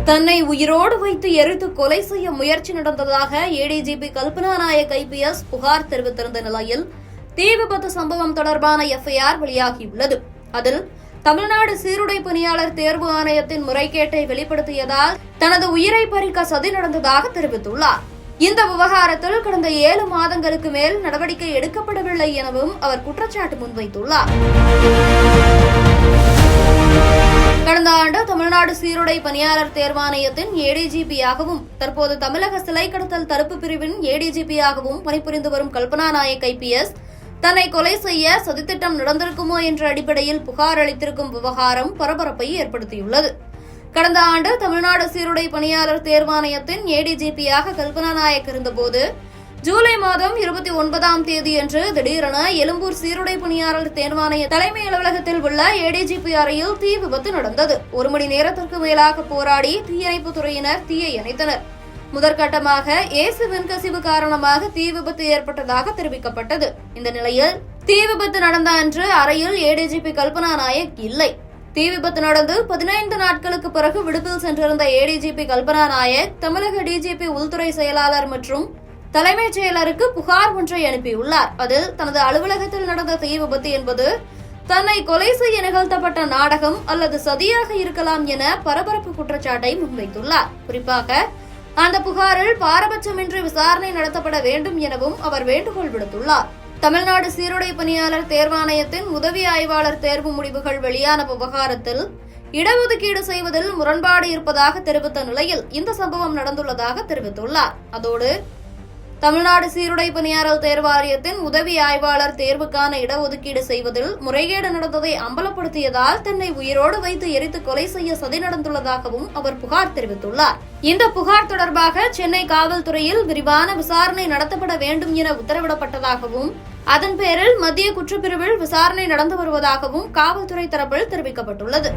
தன்னை உயிரோடு வைத்து எரித்து கொலை செய்ய முயற்சி நடந்ததாக ஏடிஜிபி கல்பனா நாயக் IPS புகார் தெரிவித்திருந்த நிலையில் தீ விபத்து சம்பவம் தொடர்பான FIR வெளியாகியுள்ளது. அதில் தமிழ்நாடு சீருடை பணியாளர் தேர்வு ஆணையத்தின் முறைகேட்டை வெளிப்படுத்தியதால் தனது உயிரை பறிக்க சதி நடந்ததாக தெரிவித்துள்ளார். இந்த விவகாரத்தில் கடந்த 7 மாதங்களுக்கு மேல் நடவடிக்கை எடுக்கப்படவில்லை எனவும் அவர் குற்றச்சாட்டு முன்வைத்துள்ளார். கடந்த ஆண்டு தமிழ்நாடு சீருடை பணியாளர் தேர்வாணையத்தின் ADGP-யாகவும் தற்போது தமிழக சிலை கடத்தல் தடுப்பு பிரிவின் ADGP-யாகவும் பணிபுரிந்து வரும் கல்பனா நாயக் IPS தன்னை கொலை செய்ய சதித்திட்டம் நடந்திருக்குமோ என்ற அடிப்படையில் புகார் அளித்திருக்கும் விவகாரம் பரபரப்பை ஏற்படுத்தியுள்ளது. கடந்த ஆண்டு தமிழ்நாடு சீருடை பணியாளர் தேர்வாணையத்தின் ADGP-யாக கல்பனா நாயக் இருந்தபோது ஜூலை மாதம் 29ஆம் தேதியன்று திடீரென எழும்பூர் சீருடை பணியாளர் தேர்வாணைய தலைமை அலுவலகத்தில் உள்ள ADGP அறையில் தீ விபத்து நடந்தது. 1 மணி நேரத்திற்கு மேலாக போராடி தீயணைப்புத் துறையினர் தீயை அணைத்தனர். முதற்கட்டமாக ஏசி மின்கசிவு காரணமாக தீ விபத்து ஏற்பட்டதாக தெரிவிக்கப்பட்டது. இந்த நிலையில் தீ விபத்து நடந்த அன்று அறையில் ADGP கல்பனா நாயக் இல்லை. தீ விபத்து நடந்து 15 நாட்களுக்கு பிறகு விடுப்பில் சென்றிருந்த ADGP கல்பனா நாயக் தமிழக DGP உள்துறை செயலாளர் மற்றும் தலைமைச் செயலருக்கு புகார் ஒன்றை அனுப்பியுள்ளார். அதில் தனது அலுவலகத்தில் நடந்த தீ விபத்து என்பது தன்னை கொலை செய்ய நிகழ்த்தப்பட்ட நாடகம் அல்லது சதியாக இருக்கலாம் என பரபரப்பு குற்றச்சாட்டை முன்வைத்துள்ளார். குறிப்பாக அந்த புகாரில் பாரபட்சமின்றி விசாரணை நடத்தப்பட வேண்டும் எனவும் அவர் வேண்டுகோள் விடுத்துள்ளார். தமிழ்நாடு சீருடை பணியாளர் தேர்வாணையத்தின் உதவி ஆய்வாளர் தேர்வு முடிவுகள் வெளியான விவகாரத்தில் இடஒதுக்கீடு செய்வதில் முரண்பாடு இருப்பதாக தெரிவித்த நிலையில் இந்த சம்பவம் நடந்துள்ளதாக தெரிவித்துள்ளார். அதோடு தமிழ்நாடு சீருடை பணியாளர் தேர்வாணையத்தின் உதவி ஆய்வாளர் தேர்வுக்கான இடஒதுக்கீடு செய்வதில் முறைகேடு நடந்ததை அம்பலப்படுத்தியதால் தன்னை உயிரோடு வைத்து எரித்து கொலை செய்ய சதி நடந்துள்ளதாகவும் அவர் புகார் தெரிவித்துள்ளார். இந்த புகார் தொடர்பாக சென்னை காவல்துறையில் விரிவான விசாரணை நடத்தப்பட வேண்டும் என உத்தரவிடப்பட்டதாகவும் அதன் பேரில் மத்திய குற்றப்பிரிவில் விசாரணை நடந்து வருவதாகவும் காவல்துறை தரப்பில் தெரிவிக்கப்பட்டுள்ளது.